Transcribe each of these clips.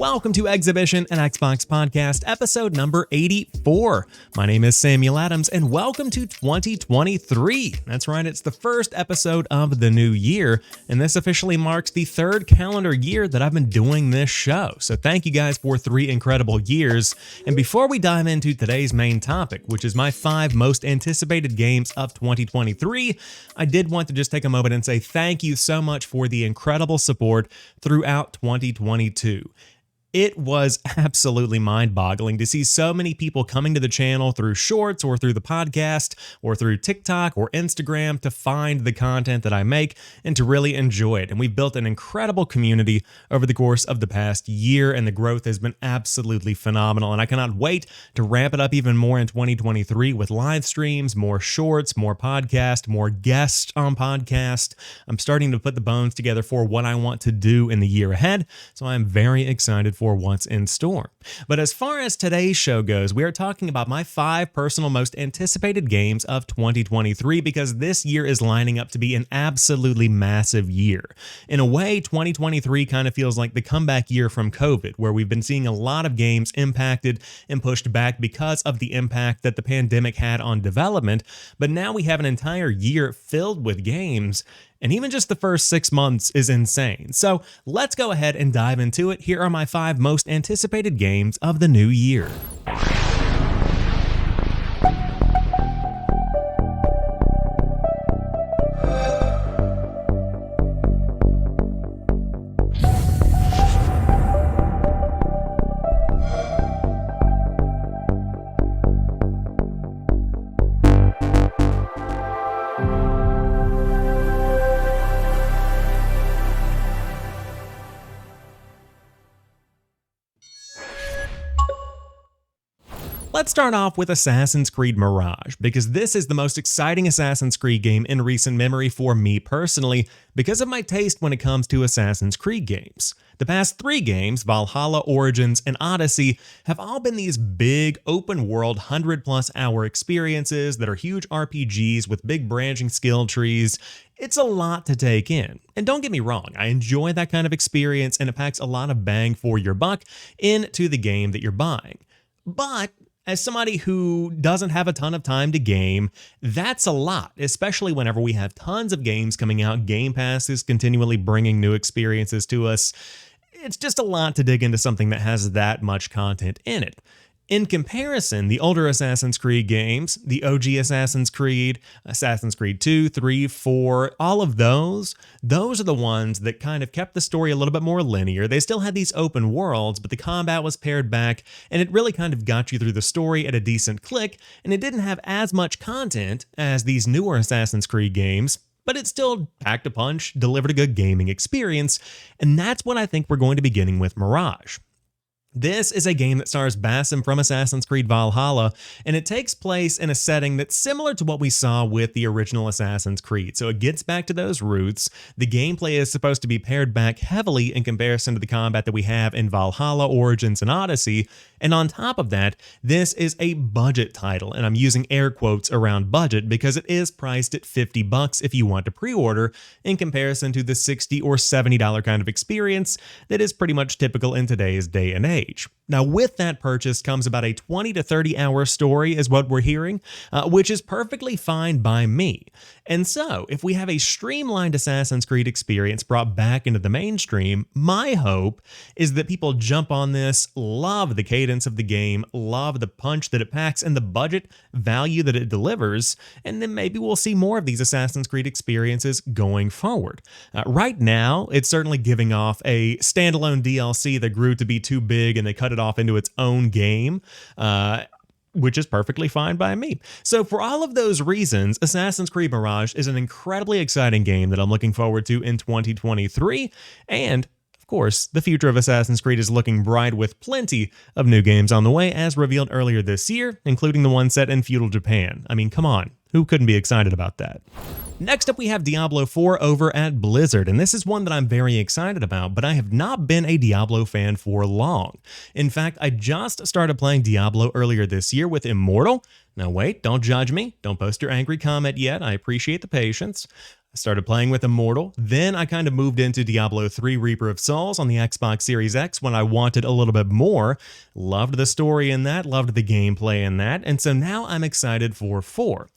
Welcome to Xhibition, an Xbox podcast, episode number 84. My name is Samuel Adams, and welcome to 2023. That's right, it's the first episode of the new year, and this officially marks the third calendar year that I've been doing this show. So thank you guys for 3 incredible years. And before we dive into today's main topic, which is my 5 most anticipated games of 2023, I did want to just take a moment and say thank you so much for the incredible support throughout 2022. It was absolutely mind-boggling to see so many people coming to the channel through shorts or through the podcast or through TikTok or Instagram to find the content that I make and to really enjoy it. And we've built an incredible community over the course of the past year, and the growth has been absolutely phenomenal. And I cannot wait to ramp it up even more in 2023 with live streams, more shorts, more podcast, more guests on podcast. I'm starting to put the bones together for what I want to do in the year ahead, so I'm very excited for what's in store. But as far as today's show goes, we are talking about my 5 personal most anticipated games of 2023 because this year is lining up to be an absolutely massive year. In a way, 2023 kind of feels like the comeback year from COVID, where we've been seeing a lot of games impacted and pushed back because of the impact that the pandemic had on development, but now we have an entire year filled with games. And even just the first 6 months is insane. So let's go ahead and dive into it. Here are my 5 most anticipated games of the new year. Let's start off with Assassin's Creed Mirage, because this is the most exciting Assassin's Creed game in recent memory for me personally, because of my taste when it comes to Assassin's Creed games. The past 3 games, Valhalla, Origins, and Odyssey, have all been these big, open-world, 100-plus hour experiences that are huge RPGs with big branching skill trees. It's a lot to take in. And don't get me wrong, I enjoy that kind of experience, and it packs a lot of bang for your buck into the game that you're buying. But as somebody who doesn't have a ton of time to game, that's a lot, especially whenever we have tons of games coming out. Game Pass is continually bringing new experiences to us. It's just a lot to dig into something that has that much content in it. In comparison, the older Assassin's Creed games, the OG Assassin's Creed 2, 3, 4, all of those are the ones that kind of kept the story a little bit more linear. They still had these open worlds, but the combat was pared back, and it really kind of got you through the story at a decent click, and it didn't have as much content as these newer Assassin's Creed games, but it still packed a punch, delivered a good gaming experience, and that's what I think we're going to be getting with Mirage. This is a game that stars Basim from Assassin's Creed Valhalla, and it takes place in a setting that's similar to what we saw with the original Assassin's Creed. So it gets back to those roots. The gameplay is supposed to be pared back heavily in comparison to the combat that we have in Valhalla, Origins, and Odyssey. And on top of that, this is a budget title, and I'm using air quotes around budget because it is priced at $50 if you want to pre-order, in comparison to the $60 or $70 kind of experience that is pretty much typical in today's day and age. Now, with that purchase comes about a 20 to 30 hour story is what we're hearing, which is perfectly fine by me. And so, if we have a streamlined Assassin's Creed experience brought back into the mainstream, my hope is that people jump on this, love the cadence of the game, love the punch that it packs and the budget value that it delivers, and then maybe we'll see more of these Assassin's Creed experiences going forward. Right now, it's certainly giving off a standalone DLC that grew to be too big and they cut it off into its own game, which is perfectly fine by me. So for all of those reasons, Assassin's Creed Mirage is an incredibly exciting game that I'm looking forward to in 2023, and of course, the future of Assassin's Creed is looking bright with plenty of new games on the way, as revealed earlier this year, including the one set in feudal Japan. I mean, come on, who couldn't be excited about that? Next up, we have Diablo IV over at Blizzard, and this is one that I'm very excited about, but I have not been a Diablo fan for long. In fact, I just started playing Diablo earlier this year with Immortal. Now wait, don't judge me, don't post your angry comment yet, I appreciate the patience. I started playing with Immortal, then I kind of moved into Diablo 3 Reaper of Souls on the Xbox Series X when I wanted a little bit more. Loved the story in that, loved the gameplay in that, and so now I'm excited for 4.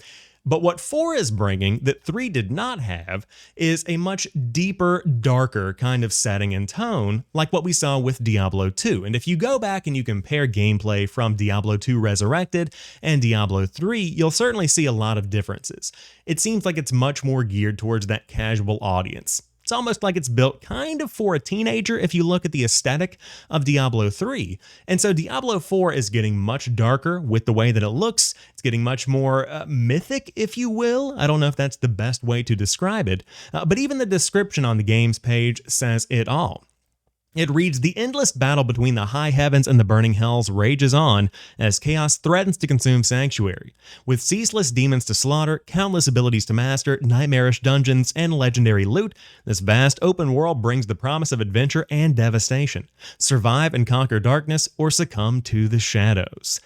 But what 4 is bringing that 3 did not have is a much deeper, darker kind of setting and tone, like what we saw with Diablo 2. And if you go back and you compare gameplay from Diablo 2 Resurrected and Diablo 3, you'll certainly see a lot of differences. It seems like it's much more geared towards that casual audience. It's almost like it's built kind of for a teenager if you look at the aesthetic of Diablo 3. And so Diablo 4 is getting much darker with the way that it looks. It's getting much more mythic, if you will. I don't know if that's the best way to describe it, but even the description on the game's page says it all. It reads, "The endless battle between the high heavens and the burning hells rages on as chaos threatens to consume Sanctuary. With ceaseless demons to slaughter, countless abilities to master, nightmarish dungeons, and legendary loot, this vast open world brings the promise of adventure and devastation. Survive and conquer darkness or succumb to the shadows."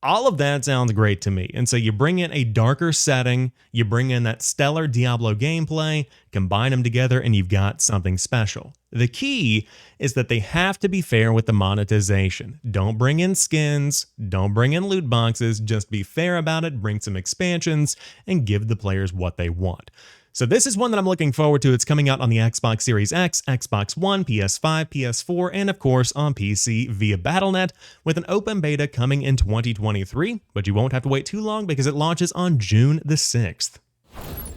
All of that sounds great to me. And so you bring in a darker setting, you bring in that stellar Diablo gameplay, combine them together, and you've got something special. The key is that they have to be fair with the monetization. Don't bring in skins, don't bring in loot boxes, just be fair about it, bring some expansions, and give the players what they want. So this is one that I'm looking forward to. It's coming out on the Xbox Series X, Xbox One, PS5, PS4, and of course on PC via Battle.net, with an open beta coming in 2023, but you won't have to wait too long because it launches on June the 6th.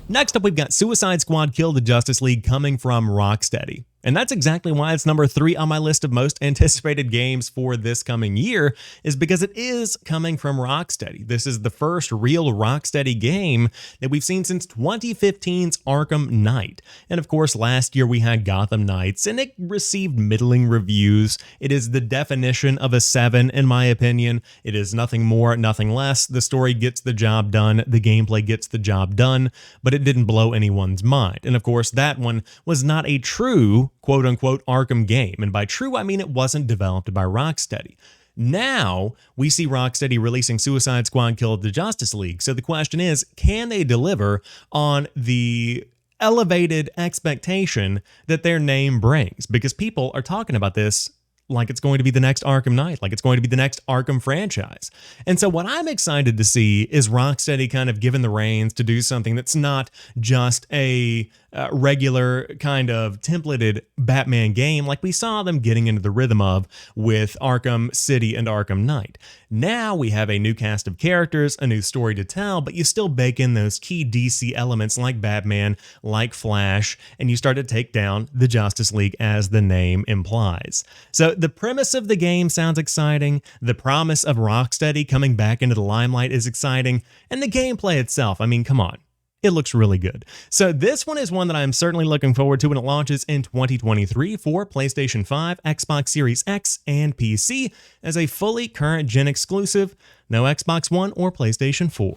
Next up, we've got Suicide Squad Kill the Justice League coming from Rocksteady. And that's exactly why it's number 3 on my list of most anticipated games for this coming year, is because it is coming from Rocksteady. This is the first real Rocksteady game that we've seen since 2015's Arkham Knight. And of course, last year we had Gotham Knights, and it received middling reviews. It is the definition of a 7, in my opinion. It is nothing more, nothing less. The story gets the job done, the gameplay gets the job done, but it didn't blow anyone's mind. And of course, that one was not a true quote-unquote Arkham game, and by true I mean it wasn't developed by Rocksteady. Now we see Rocksteady releasing Suicide Squad Kill the Justice League, so the question is, can they deliver on the elevated expectation that their name brings? Because people are talking about this like it's going to be the next Arkham Knight, like it's going to be the next Arkham franchise. And so what I'm excited to see is Rocksteady kind of given the reins to do something that's not just a regular kind of templated Batman game like we saw them getting into the rhythm of with Arkham City and Arkham Knight. Now we have a new cast of characters, a new story to tell, but you still bake in those key DC elements like Batman, like Flash, and you start to take down the Justice League as the name implies. So the premise of the game sounds exciting, the promise of Rocksteady coming back into the limelight is exciting, and the gameplay itself, I mean, come on. It looks really good. So this one is one that I'm certainly looking forward to when it launches in 2023 for PlayStation 5, Xbox Series X, and PC as a fully current-gen exclusive, no Xbox One or PlayStation 4.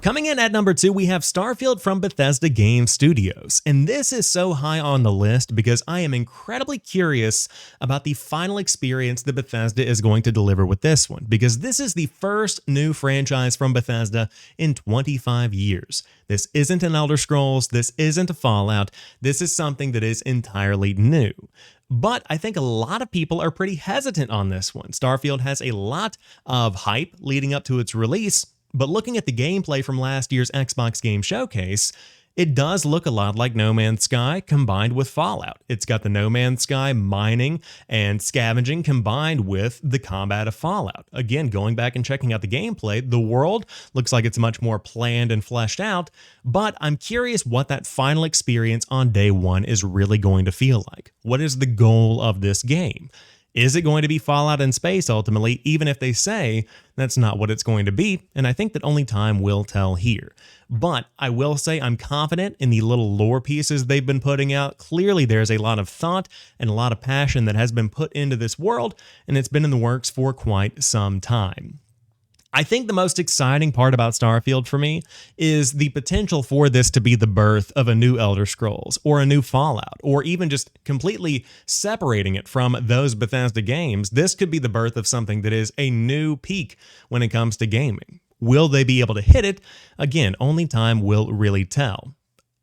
Coming in at number 2, we have Starfield from Bethesda Game Studios, and this is so high on the list because I am incredibly curious about the final experience that Bethesda is going to deliver with this one, because this is the first new franchise from Bethesda in 25 years. This isn't an Elder Scrolls, this isn't a Fallout, this is something that is entirely new. But I think a lot of people are pretty hesitant on this one. Starfield has a lot of hype leading up to its release, but looking at the gameplay from last year's Xbox Game Showcase, it does look a lot like No Man's Sky combined with Fallout. It's got the No Man's Sky mining and scavenging combined with the combat of Fallout. Again, going back and checking out the gameplay, the world looks like it's much more planned and fleshed out, but I'm curious what that final experience on day one is really going to feel like. What is the goal of this game? Is it going to be Fallout in space ultimately, even if they say that's not what it's going to be? And I think that only time will tell here. But I will say I'm confident in the little lore pieces they've been putting out. Clearly there's a lot of thought and a lot of passion that has been put into this world, and it's been in the works for quite some time. I think the most exciting part about Starfield for me is the potential for this to be the birth of a new Elder Scrolls or a new Fallout, or even just completely separating it from those Bethesda games. This could be the birth of something that is a new peak when it comes to gaming. Will they be able to hit it? Again, only time will really tell.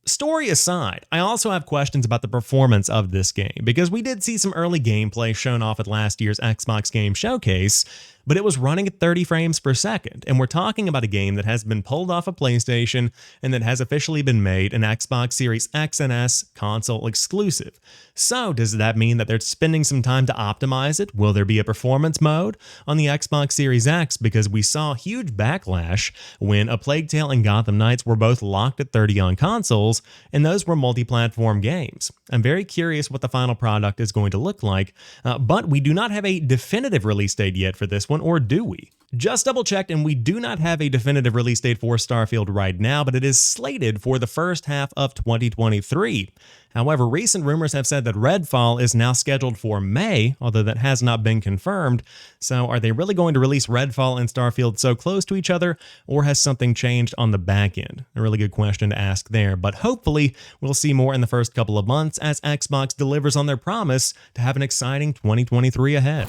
Story aside, I also have questions about the performance of this game, because we did see some early gameplay shown off at last year's Xbox Game Showcase, but it was running at 30 frames per second, and we're talking about a game that has been pulled off of PlayStation and that has officially been made an Xbox Series X and S console exclusive. So does that mean that they're spending some time to optimize it? Will there be a performance mode on the Xbox Series X? Because we saw huge backlash when A Plague Tale and Gotham Knights were both locked at 30 on consoles, and those were multi-platform games. I'm very curious what the final product is going to look like, but we do not have a definitive release date yet for this one, or do we? Just double checked, and we do not have a definitive release date for Starfield right now, but it is slated for the first half of 2023. However, recent rumors have said that Redfall is now scheduled for May, although that has not been confirmed. So are they really going to release Redfall and Starfield so close to each other, or has something changed on the back end? A really good question to ask there, but hopefully we'll see more in the first couple of months as Xbox delivers on their promise to have an exciting 2023 ahead.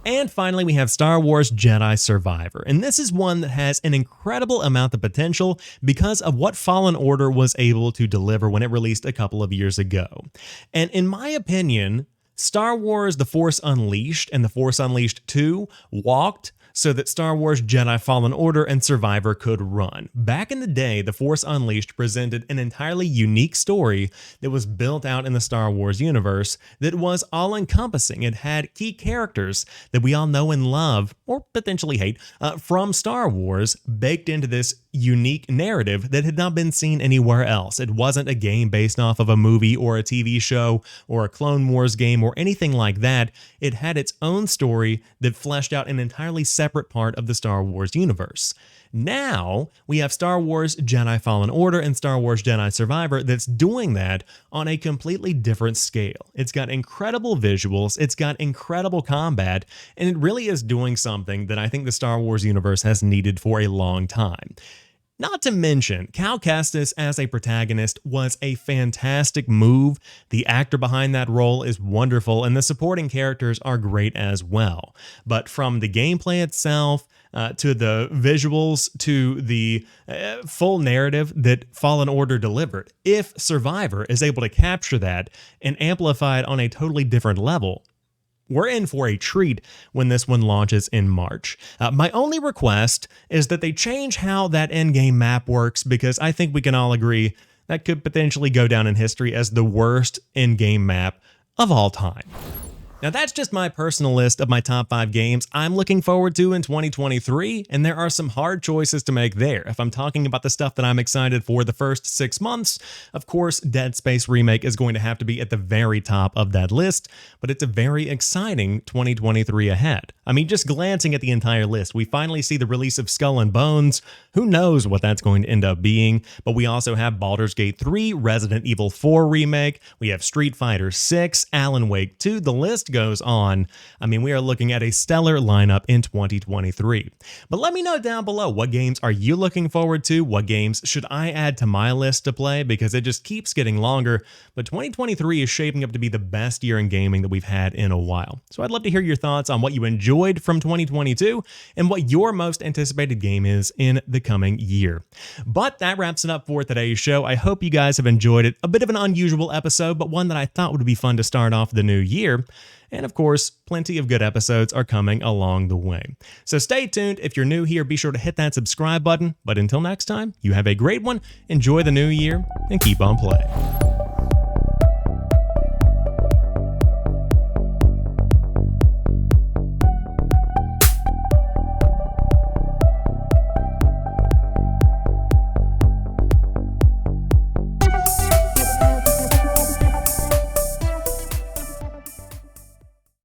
And finally, we have Star Wars Jedi Survivor, and this is one that has an incredible amount of potential because of what Fallen Order was able to deliver when it released a couple of years ago. And in my opinion, Star Wars The Force Unleashed and The Force Unleashed 2 walked so that Star Wars Jedi Fallen Order and Survivor could run. Back in the day, The Force Unleashed presented an entirely unique story that was built out in the Star Wars universe that was all-encompassing. It had key characters that we all know and love, or potentially hate, from Star Wars baked into this unique narrative that had not been seen anywhere else. It wasn't a game based off of a movie or a TV show or a Clone Wars game or anything like that. It had its own story that fleshed out an entirely separate part of the Star Wars universe. Now, we have Star Wars Jedi Fallen Order and Star Wars Jedi Survivor that's doing that on a completely different scale. It's got incredible visuals, it's got incredible combat, and it really is doing something that I think the Star Wars universe has needed for a long time. Not to mention, Cal Kestis as a protagonist was a fantastic move. The actor behind that role is wonderful, and the supporting characters are great as well. But from the gameplay itself, to the visuals, to the full narrative that Fallen Order delivered, if Survivor is able to capture that and amplify it on a totally different level, we're in for a treat when this one launches in March. My only request is that they change how that endgame map works, because I think we can all agree that could potentially go down in history as the worst endgame map of all time. Now, that's just my personal list of my top 5 games I'm looking forward to in 2023, and there are some hard choices to make there. If I'm talking about the stuff that I'm excited for the first 6 months, of course, Dead Space Remake is going to have to be at the very top of that list, but it's a very exciting 2023 ahead. I mean, just glancing at the entire list, we finally see the release of Skull and Bones. Who knows what that's going to end up being, but we also have Baldur's Gate 3, Resident Evil 4 Remake, we have Street Fighter 6, Alan Wake 2, the list goes on. I mean, we are looking at a stellar lineup in 2023. But let me know down below, what games are you looking forward to? What games should I add to my list to play? Because it just keeps getting longer, but 2023 is shaping up to be the best year in gaming that we've had in a while. So I'd love to hear your thoughts on what you enjoyed from 2022 and what your most anticipated game is in the coming year. But that wraps it up for today's show. I hope you guys have enjoyed it. A bit of an unusual episode, but one that I thought would be fun to start off the new year. And of course, plenty of good episodes are coming along the way. So stay tuned. If you're new here, be sure to hit that subscribe button. But until next time, you have a great one, enjoy the new year, and keep on playing.